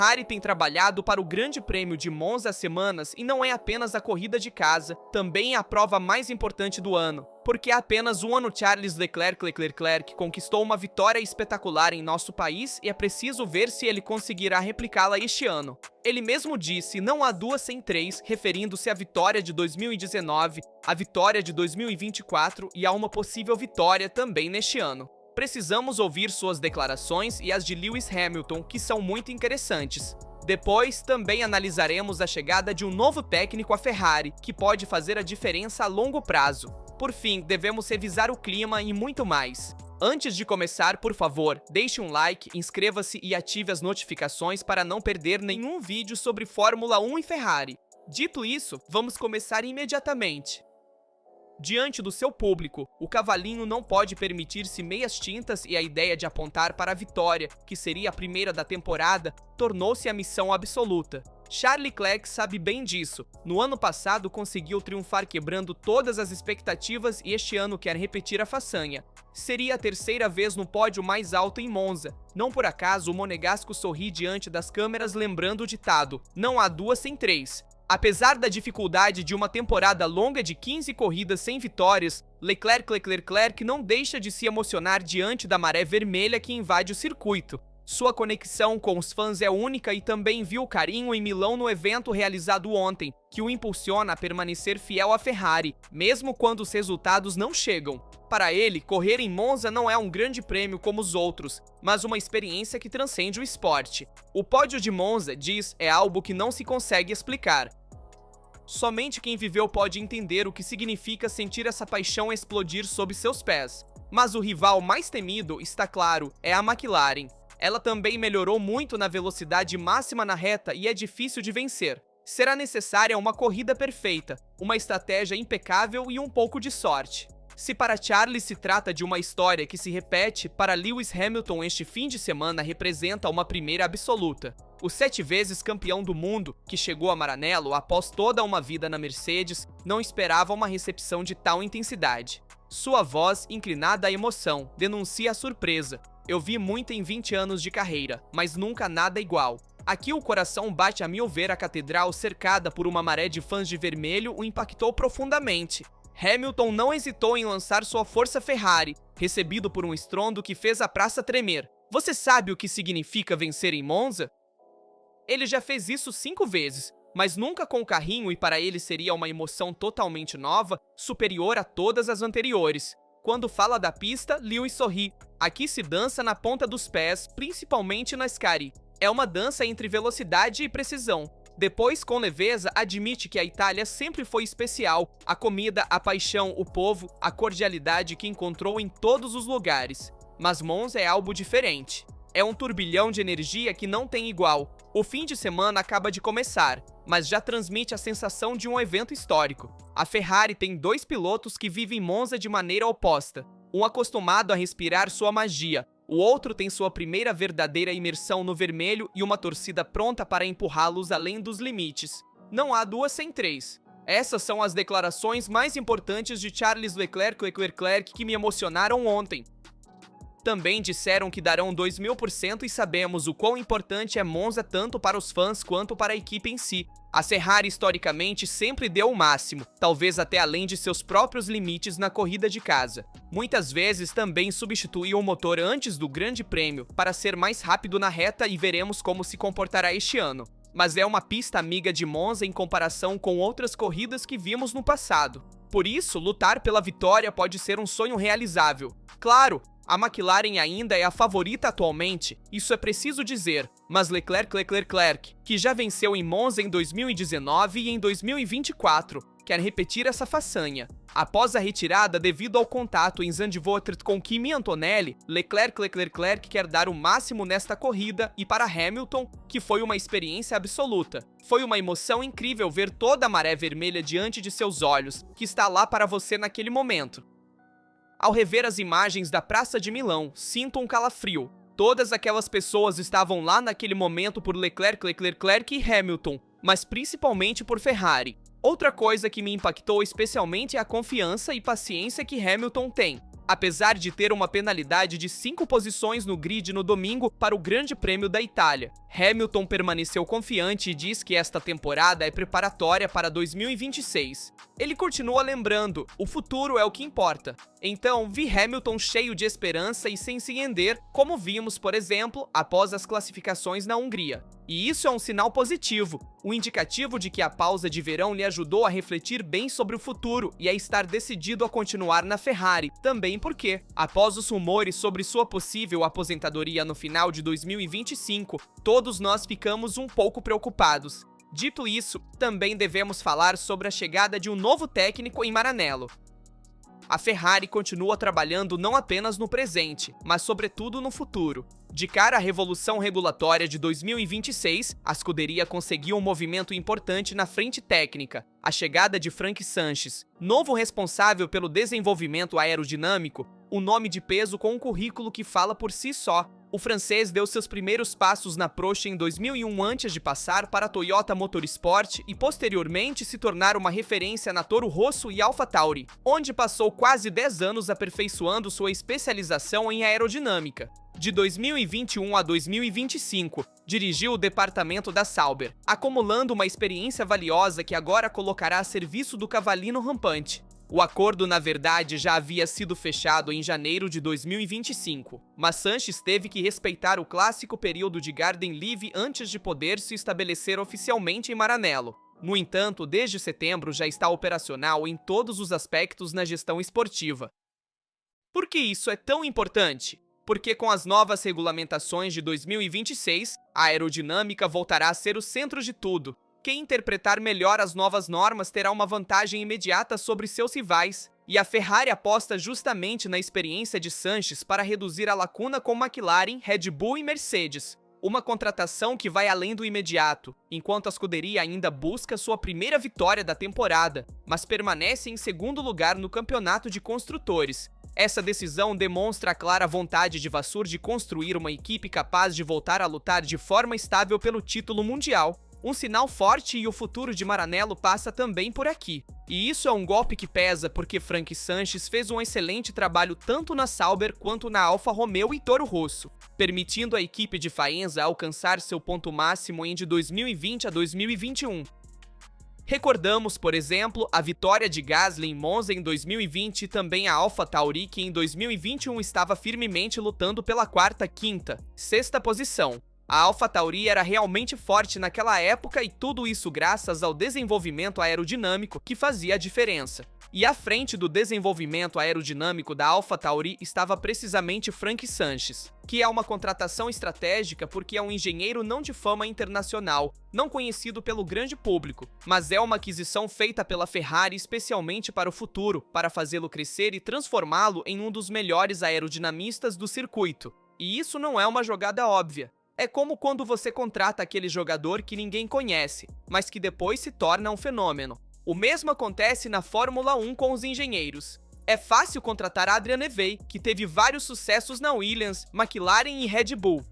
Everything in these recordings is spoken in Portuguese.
Ferrari tem trabalhado para o Grande Prêmio de Monza há semanas e não é apenas a corrida de casa, também é a prova mais importante do ano. Porque há apenas um ano Charles Leclerc conquistou uma vitória espetacular em nosso país e é preciso ver se ele conseguirá replicá-la este ano. Ele mesmo disse, não há duas sem três, referindo-se à vitória de 2019, à vitória de 2024 e a uma possível vitória também neste ano. Precisamos ouvir suas declarações e as de Lewis Hamilton, que são muito interessantes. Depois, também analisaremos a chegada de um novo técnico à Ferrari, que pode fazer a diferença a longo prazo. Por fim, devemos revisar o clima e muito mais. Antes de começar, por favor, deixe um like, inscreva-se e ative as notificações para não perder nenhum vídeo sobre Fórmula 1 e Ferrari. Dito isso, vamos começar imediatamente. Diante do seu público, o cavalinho não pode permitir-se meias tintas e a ideia de apontar para a vitória, que seria a primeira da temporada, tornou-se a missão absoluta. Charles Leclerc sabe bem disso. No ano passado conseguiu triunfar quebrando todas as expectativas e este ano quer repetir a façanha. Seria a terceira vez no pódio mais alto em Monza. Não por acaso o monegasco sorri diante das câmeras lembrando o ditado, não há duas sem três. Apesar da dificuldade de uma temporada longa de 15 corridas sem vitórias, Leclerc não deixa de se emocionar diante da maré vermelha que invade o circuito. Sua conexão com os fãs é única e também viu carinho em Milão no evento realizado ontem, que o impulsiona a permanecer fiel à Ferrari, mesmo quando os resultados não chegam. Para ele, correr em Monza não é um grande prêmio como os outros, mas uma experiência que transcende o esporte. O pódio de Monza, diz, é algo que não se consegue explicar. Somente quem viveu pode entender o que significa sentir essa paixão explodir sob seus pés. Mas o rival mais temido, está claro, é a McLaren. Ela também melhorou muito na velocidade máxima na reta e é difícil de vencer. Será necessária uma corrida perfeita, uma estratégia impecável e um pouco de sorte. Se para Charles se trata de uma história que se repete, para Lewis Hamilton este fim de semana representa uma primeira absoluta. O 7 vezes campeão do mundo, que chegou a Maranello após toda uma vida na Mercedes, não esperava uma recepção de tal intensidade. Sua voz, inclinada à emoção, denuncia a surpresa. Eu vi muito em 20 anos de carreira, mas nunca nada igual. Aqui o coração bate a mil ver a catedral cercada por uma maré de fãs de vermelho o impactou profundamente. Hamilton não hesitou em lançar sua força Ferrari, recebido por um estrondo que fez a praça tremer. Você sabe o que significa vencer em Monza? Ele já fez isso 5 vezes, mas nunca com o carrinho e para ele seria uma emoção totalmente nova, superior a todas as anteriores. Quando fala da pista, Lewis sorri. Aqui se dança na ponta dos pés, principalmente na Scari. É uma dança entre velocidade e precisão. Depois, com leveza, admite que a Itália sempre foi especial. A comida, a paixão, o povo, a cordialidade que encontrou em todos os lugares. Mas Monza é algo diferente. É um turbilhão de energia que não tem igual. O fim de semana acaba de começar, mas já transmite a sensação de um evento histórico. A Ferrari tem 2 pilotos que vivem Monza de maneira oposta. Um acostumado a respirar sua magia, o outro tem sua primeira verdadeira imersão no vermelho e uma torcida pronta para empurrá-los além dos limites. Não há duas sem três. Essas são as declarações mais importantes de Charles Leclerc que me emocionaram ontem. Também disseram que darão 2000% e sabemos o quão importante é Monza tanto para os fãs quanto para a equipe em si. A Ferrari historicamente sempre deu o máximo, talvez até além de seus próprios limites na corrida de casa. Muitas vezes também substituiu o motor antes do Grande Prêmio para ser mais rápido na reta e veremos como se comportará este ano. Mas é uma pista amiga de Monza em comparação com outras corridas que vimos no passado. Por isso, lutar pela vitória pode ser um sonho realizável. Claro, a McLaren ainda é a favorita atualmente, isso é preciso dizer, mas Leclerc, que já venceu em Monza em 2019 e em 2024, quer repetir essa façanha. Após a retirada devido ao contato em Zandvoort com Kimi Antonelli, Leclerc quer dar o máximo nesta corrida e para Hamilton, que foi uma experiência absoluta. Foi uma emoção incrível ver toda a maré vermelha diante de seus olhos, que está lá para você naquele momento. Ao rever as imagens da Praça de Milão, sinto um calafrio. Todas aquelas pessoas estavam lá naquele momento por Leclerc e Hamilton, mas principalmente por Ferrari. Outra coisa que me impactou especialmente é a confiança e paciência que Hamilton tem. apesar de ter uma penalidade de 5 posições no grid no domingo para o Grande Prêmio da Itália. Hamilton permaneceu confiante e diz que esta temporada é preparatória para 2026. Ele continua lembrando: o futuro é o que importa. Então, vi Hamilton cheio de esperança e sem se render, como vimos, por exemplo, após as classificações na Hungria. E isso é um sinal positivo, um indicativo de que a pausa de verão lhe ajudou a refletir bem sobre o futuro e a estar decidido a continuar na Ferrari, também porque, após os rumores sobre sua possível aposentadoria no final de 2025, todos nós ficamos um pouco preocupados. Dito isso, também devemos falar sobre a chegada de um novo técnico em Maranello. A Ferrari continua trabalhando não apenas no presente, mas sobretudo no futuro. De cara à revolução regulatória de 2026, a escuderia conseguiu um movimento importante na frente técnica: a chegada de Frank Sanches, novo responsável pelo desenvolvimento aerodinâmico, um nome de peso com um currículo que fala por si só. O francês deu seus primeiros passos na Porsche em 2001 antes de passar para a Toyota Motorsport e posteriormente se tornar uma referência na Toro Rosso e AlphaTauri, onde passou quase 10 anos aperfeiçoando sua especialização em aerodinâmica. De 2021 a 2025, dirigiu o departamento da Sauber, acumulando uma experiência valiosa que agora colocará a serviço do cavalinho rampante. O acordo, na verdade, já havia sido fechado em janeiro de 2025, mas Sanches teve que respeitar o clássico período de Garden Leave antes de poder se estabelecer oficialmente em Maranello. No entanto, desde setembro já está operacional em todos os aspectos na gestão esportiva. Por que isso é tão importante? Porque com as novas regulamentações de 2026, a aerodinâmica voltará a ser o centro de tudo. Quem interpretar melhor as novas normas terá uma vantagem imediata sobre seus rivais, e a Ferrari aposta justamente na experiência de Sanches para reduzir a lacuna com McLaren, Red Bull e Mercedes. Uma contratação que vai além do imediato, enquanto a escuderia ainda busca sua primeira vitória da temporada, mas permanece em segundo lugar no campeonato de construtores. Essa decisão demonstra a clara vontade de Vasseur de construir uma equipe capaz de voltar a lutar de forma estável pelo título mundial. Um sinal forte, e o futuro de Maranello passa também por aqui. E isso é um golpe que pesa porque Frank Sanches fez um excelente trabalho tanto na Sauber quanto na Alfa Romeo e Toro Rosso, permitindo à equipe de Faenza alcançar seu ponto máximo de 2020 a 2021. Recordamos, por exemplo, a vitória de Gasly em Monza em 2020 e também a AlphaTauri, que em 2021 estava firmemente lutando pela quarta, quinta, sexta posição. A AlphaTauri era realmente forte naquela época e tudo isso graças ao desenvolvimento aerodinâmico que fazia a diferença. E à frente do desenvolvimento aerodinâmico da AlphaTauri estava precisamente Frank Sanches, que é uma contratação estratégica porque é um engenheiro não de fama internacional, não conhecido pelo grande público, mas é uma aquisição feita pela Ferrari especialmente para o futuro, para fazê-lo crescer e transformá-lo em um dos melhores aerodinamistas do circuito. E isso não é uma jogada óbvia. É como quando você contrata aquele jogador que ninguém conhece, mas que depois se torna um fenômeno. O mesmo acontece na Fórmula 1 com os engenheiros. É fácil contratar Adrian Newey, que teve vários sucessos na Williams, McLaren e Red Bull.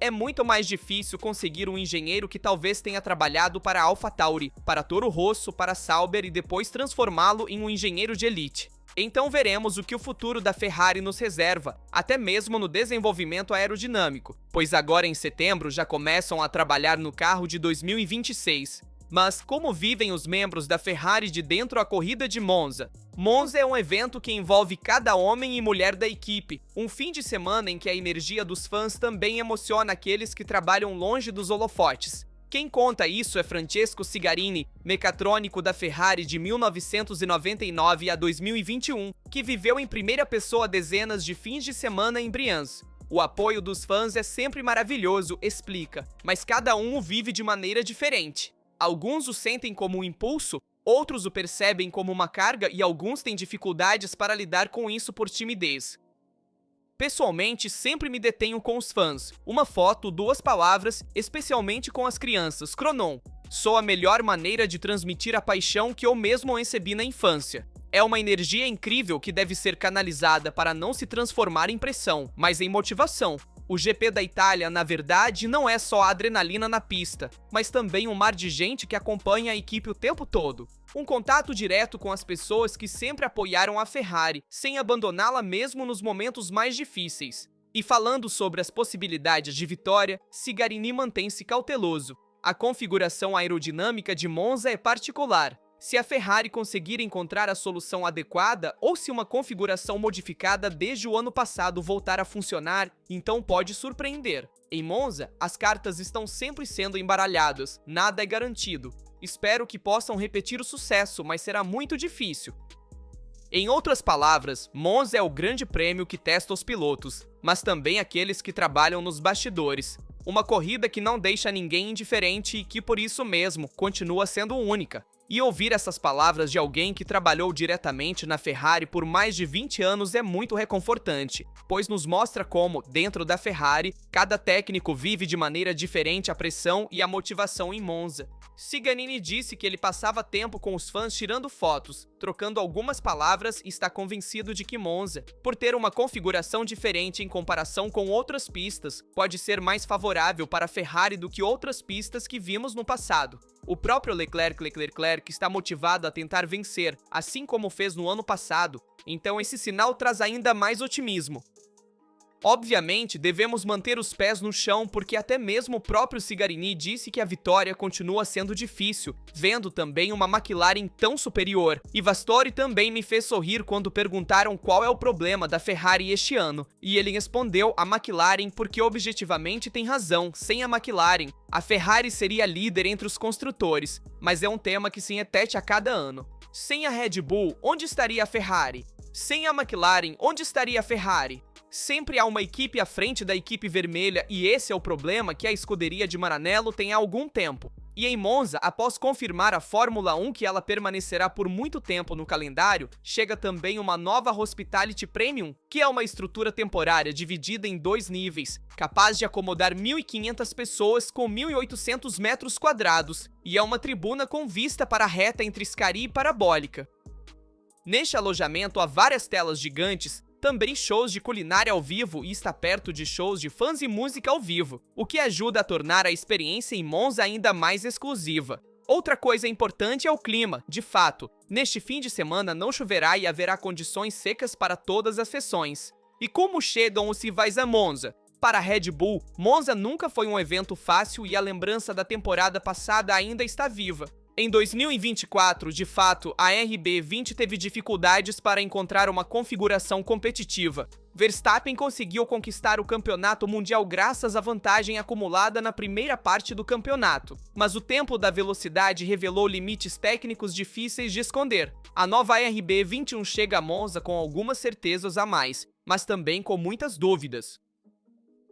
É muito mais difícil conseguir um engenheiro que talvez tenha trabalhado para a AlphaTauri, para Toro Rosso, para Sauber e depois transformá-lo em um engenheiro de elite. Então veremos o que o futuro da Ferrari nos reserva, até mesmo no desenvolvimento aerodinâmico, pois agora em setembro já começam a trabalhar no carro de 2026. Mas como vivem os membros da Ferrari de dentro a corrida de Monza? Monza é um evento que envolve cada homem e mulher da equipe, um fim de semana em que a energia dos fãs também emociona aqueles que trabalham longe dos holofotes. Quem conta isso é Francesco Cigarini, mecatrônico da Ferrari de 1999 a 2021, que viveu em primeira pessoa dezenas de fins de semana em Briançon. O apoio dos fãs é sempre maravilhoso, explica, mas cada um o vive de maneira diferente. Alguns o sentem como um impulso, outros o percebem como uma carga e alguns têm dificuldades para lidar com isso por timidez. Pessoalmente, sempre me detenho com os fãs. Uma foto, 2 palavras, especialmente com as crianças. Cronon. Sou a melhor maneira de transmitir a paixão que eu mesmo recebi na infância. É uma energia incrível que deve ser canalizada para não se transformar em pressão, mas em motivação. O GP da Itália, na verdade, não é só a adrenalina na pista, mas também um mar de gente que acompanha a equipe o tempo todo. Um contato direto com as pessoas que sempre apoiaram a Ferrari, sem abandoná-la mesmo nos momentos mais difíceis. E falando sobre as possibilidades de vitória, Cigarini mantém-se cauteloso. A configuração aerodinâmica de Monza é particular. Se a Ferrari conseguir encontrar a solução adequada ou se uma configuração modificada desde o ano passado voltar a funcionar, então pode surpreender. Em Monza, as cartas estão sempre sendo embaralhadas, nada é garantido. Espero que possam repetir o sucesso, mas será muito difícil. Em outras palavras, Monza é o grande prêmio que testa os pilotos, mas também aqueles que trabalham nos bastidores. Uma corrida que não deixa ninguém indiferente e que, por isso mesmo, continua sendo única. E ouvir essas palavras de alguém que trabalhou diretamente na Ferrari por mais de 20 anos é muito reconfortante, pois nos mostra como, dentro da Ferrari, cada técnico vive de maneira diferente a pressão e a motivação em Monza. Cigarini disse que ele passava tempo com os fãs tirando fotos, trocando algumas palavras e está convencido de que Monza, por ter uma configuração diferente em comparação com outras pistas, pode ser mais favorável para a Ferrari do que outras pistas que vimos no passado. O próprio Leclerc está motivado a tentar vencer, assim como fez no ano passado, então esse sinal traz ainda mais otimismo. Obviamente, devemos manter os pés no chão porque até mesmo o próprio Cigarini disse que a vitória continua sendo difícil, vendo também uma McLaren tão superior. E Vastori também me fez sorrir quando perguntaram qual é o problema da Ferrari este ano, e ele respondeu a McLaren porque objetivamente tem razão, sem a McLaren, a Ferrari seria líder entre os construtores, mas é um tema que se repete a cada ano. Sem a Red Bull, onde estaria a Ferrari? Sem a McLaren, onde estaria a Ferrari? Sempre há uma equipe à frente da equipe vermelha e esse é o problema que a escuderia de Maranello tem há algum tempo. E em Monza, após confirmar a Fórmula 1 que ela permanecerá por muito tempo no calendário, chega também uma nova Hospitality Premium, que é uma estrutura temporária dividida em 2 níveis, capaz de acomodar 1.500 pessoas com 1.800 metros quadrados, e é uma tribuna com vista para a reta entre Scari e Parabólica. Neste alojamento há várias telas gigantes, também shows de culinária ao vivo e está perto de shows de fãs e música ao vivo, o que ajuda a tornar a experiência em Monza ainda mais exclusiva. Outra coisa importante é o clima, de fato. Neste fim de semana não choverá e haverá condições secas para todas as sessões. E como chegam os rivais a Monza? Para a Red Bull, Monza nunca foi um evento fácil e a lembrança da temporada passada ainda está viva. Em 2024, de fato, a RB20 teve dificuldades para encontrar uma configuração competitiva. Verstappen conseguiu conquistar o campeonato mundial graças à vantagem acumulada na primeira parte do campeonato, mas o tempo da velocidade revelou limites técnicos difíceis de esconder. A nova RB21 chega a Monza com algumas certezas a mais, mas também com muitas dúvidas.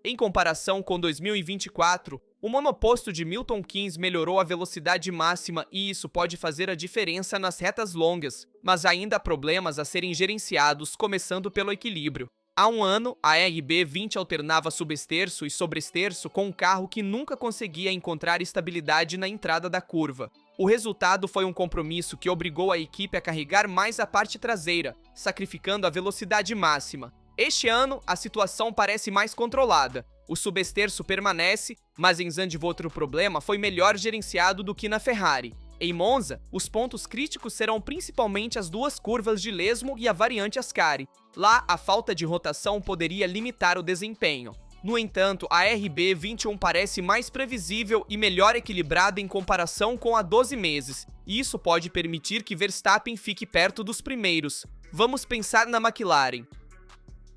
Em comparação com 2024, o monoposto de Milton Keynes melhorou a velocidade máxima e isso pode fazer a diferença nas retas longas, mas ainda há problemas a serem gerenciados, começando pelo equilíbrio. Há um ano, a RB20 alternava subesterço e sobresterço com um carro que nunca conseguia encontrar estabilidade na entrada da curva. O resultado foi um compromisso que obrigou a equipe a carregar mais a parte traseira, sacrificando a velocidade máxima. Este ano, a situação parece mais controlada. O subesterço permanece, mas em Zandvoort o problema foi melhor gerenciado do que na Ferrari. Em Monza, os pontos críticos serão principalmente as 2 curvas de Lesmo e a variante Ascari. Lá, a falta de rotação poderia limitar o desempenho. No entanto, a RB21 parece mais previsível e melhor equilibrada em comparação com a 12 meses, e isso pode permitir que Verstappen fique perto dos primeiros. Vamos pensar na McLaren.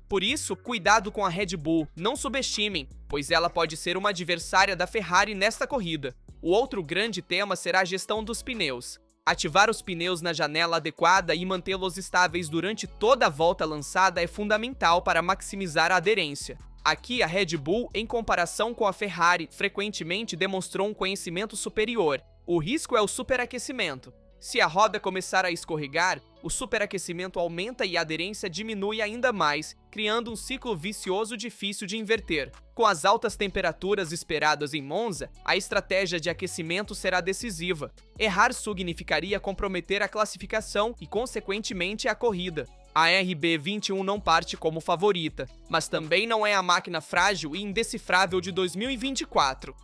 Por isso, cuidado com a Red Bull, não subestimem, pois ela pode ser uma adversária da Ferrari nesta corrida. O outro grande tema será a gestão dos pneus. Ativar os pneus na janela adequada e mantê-los estáveis durante toda a volta lançada é fundamental para maximizar a aderência. Aqui, a Red Bull, em comparação com a Ferrari, frequentemente demonstrou um conhecimento superior. O risco é o superaquecimento. Se a roda começar a escorregar, o superaquecimento aumenta e a aderência diminui ainda mais, criando um ciclo vicioso difícil de inverter. Com as altas temperaturas esperadas em Monza, a estratégia de aquecimento será decisiva. Errar significaria comprometer a classificação e, consequentemente, a corrida. A RB21 não parte como favorita, mas também não é a máquina frágil e indecifrável de 2024.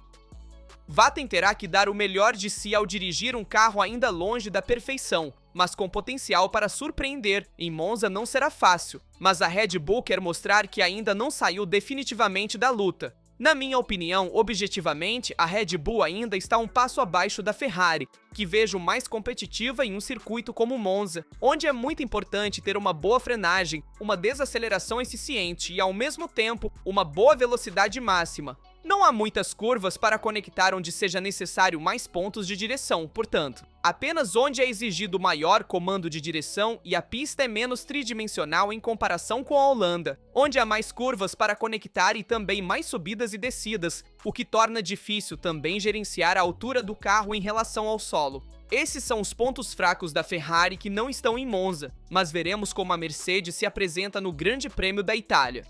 Vettel terá que dar o melhor de si ao dirigir um carro ainda longe da perfeição, mas com potencial para surpreender. Em Monza não será fácil, mas a Red Bull quer mostrar que ainda não saiu definitivamente da luta. Na minha opinião, objetivamente, a Red Bull ainda está um passo abaixo da Ferrari, que vejo mais competitiva em um circuito como Monza, onde é muito importante ter uma boa frenagem, uma desaceleração eficiente e, ao mesmo tempo, uma boa velocidade máxima. Não há muitas curvas para conectar onde seja necessário mais pontos de direção, portanto, apenas onde é exigido maior comando de direção e a pista é menos tridimensional em comparação com a Holanda, onde há mais curvas para conectar e também mais subidas e descidas, o que torna difícil também gerenciar a altura do carro em relação ao solo. Esses são os pontos fracos da Ferrari que não estão em Monza, mas veremos como a Mercedes se apresenta no Grande Prêmio da Itália.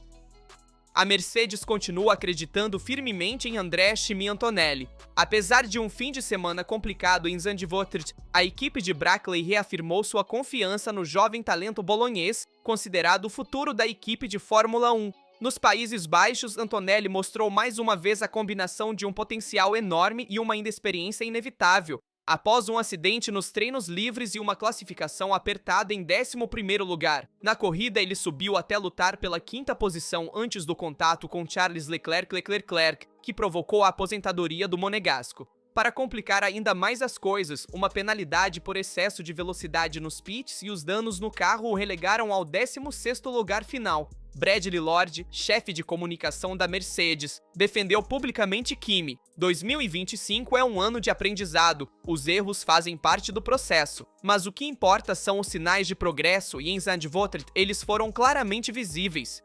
A Mercedes continua acreditando firmemente em Andrea Chimi Antonelli. Apesar de um fim de semana complicado em Zandvoort, a equipe de Brackley reafirmou sua confiança no jovem talento bolonhês, considerado o futuro da equipe de Fórmula 1. Nos Países Baixos, Antonelli mostrou mais uma vez a combinação de um potencial enorme e uma inexperiência inevitável. Após um acidente nos treinos livres e uma classificação apertada em 11º lugar. Na corrida, ele subiu até lutar pela 5ª posição antes do contato com Charles Leclerc, que provocou a aposentadoria do monegasco. Para complicar ainda mais as coisas, uma penalidade por excesso de velocidade nos pits e os danos no carro o relegaram ao 16º lugar final. Bradley Lord, chefe de comunicação da Mercedes, defendeu publicamente Kimi. 2025 é um ano de aprendizado, os erros fazem parte do processo, mas o que importa são os sinais de progresso e em Zandvoort eles foram claramente visíveis.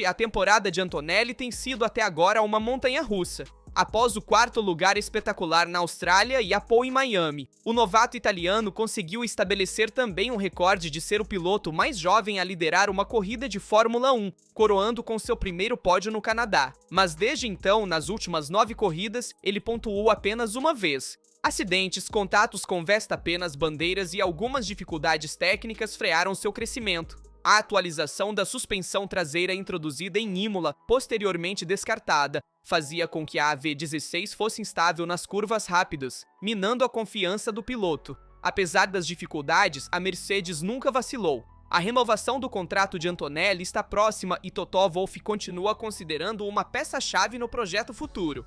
A temporada de Antonelli tem sido até agora uma montanha-russa. Após o 4º lugar espetacular na Austrália e a pole em Miami, o novato italiano conseguiu estabelecer também um recorde de ser o piloto mais jovem a liderar uma corrida de Fórmula 1, coroando com seu primeiro pódio no Canadá. Mas desde então, nas últimas 9 corridas, ele pontuou apenas uma vez. Acidentes, contatos com Verstappen nas bandeiras e algumas dificuldades técnicas frearam seu crescimento. A atualização da suspensão traseira introduzida em Imola, posteriormente descartada, fazia com que a AV16 fosse instável nas curvas rápidas, minando a confiança do piloto. Apesar das dificuldades, a Mercedes nunca vacilou. A renovação do contrato de Antonelli está próxima e Toto Wolff continua considerando uma peça-chave no projeto futuro.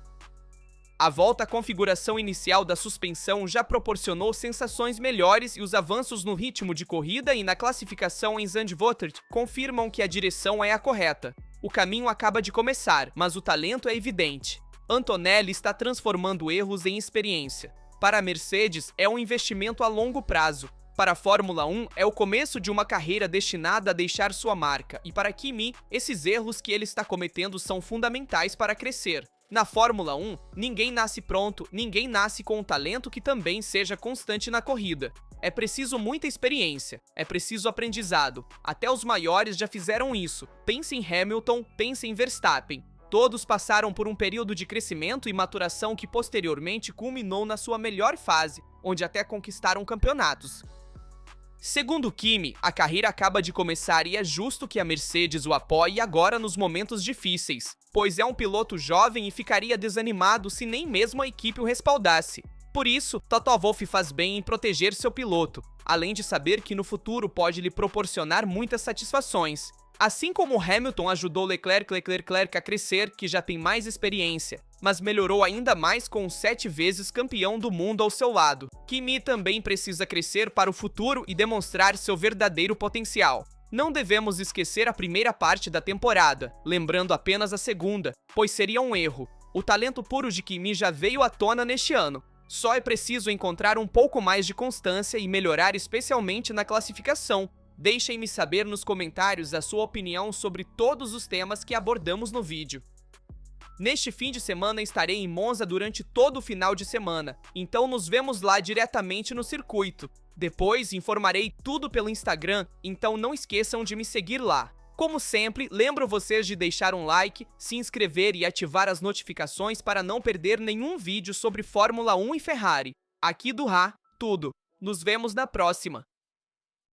A volta à configuração inicial da suspensão já proporcionou sensações melhores e os avanços no ritmo de corrida e na classificação em Zandvoort confirmam que a direção é a correta. O caminho acaba de começar, mas o talento é evidente. Antonelli está transformando erros em experiência. Para a Mercedes, é um investimento a longo prazo. Para a Fórmula 1, é o começo de uma carreira destinada a deixar sua marca. E para Kimi, esses erros que ele está cometendo são fundamentais para crescer. Na Fórmula 1, ninguém nasce pronto, ninguém nasce com um talento que também seja constante na corrida. É preciso muita experiência, é preciso aprendizado. Até os maiores já fizeram isso. Pense em Hamilton, pense em Verstappen. Todos passaram por um período de crescimento e maturação que posteriormente culminou na sua melhor fase, onde até conquistaram campeonatos. Segundo Kimi, a carreira acaba de começar e é justo que a Mercedes o apoie agora nos momentos difíceis, pois é um piloto jovem e ficaria desanimado se nem mesmo a equipe o respaldasse. Por isso, Toto Wolff faz bem em proteger seu piloto, além de saber que no futuro pode lhe proporcionar muitas satisfações. Assim como Hamilton ajudou Leclerc a crescer, que já tem mais experiência, mas melhorou ainda mais com o 7 vezes campeão do mundo ao seu lado. Kimi também precisa crescer para o futuro e demonstrar seu verdadeiro potencial. Não devemos esquecer a primeira parte da temporada, lembrando apenas a segunda, pois seria um erro. O talento puro de Kimi já veio à tona neste ano. Só é preciso encontrar um pouco mais de constância e melhorar especialmente na classificação. Deixem-me saber nos comentários a sua opinião sobre todos os temas que abordamos no vídeo. Neste fim de semana estarei em Monza durante todo o final de semana, então nos vemos lá diretamente no circuito. Depois informarei tudo pelo Instagram, então não esqueçam de me seguir lá. Como sempre, lembro vocês de deixar um like, se inscrever e ativar as notificações para não perder nenhum vídeo sobre Fórmula 1 e Ferrari. Aqui do Ra, tudo. Nos vemos na próxima.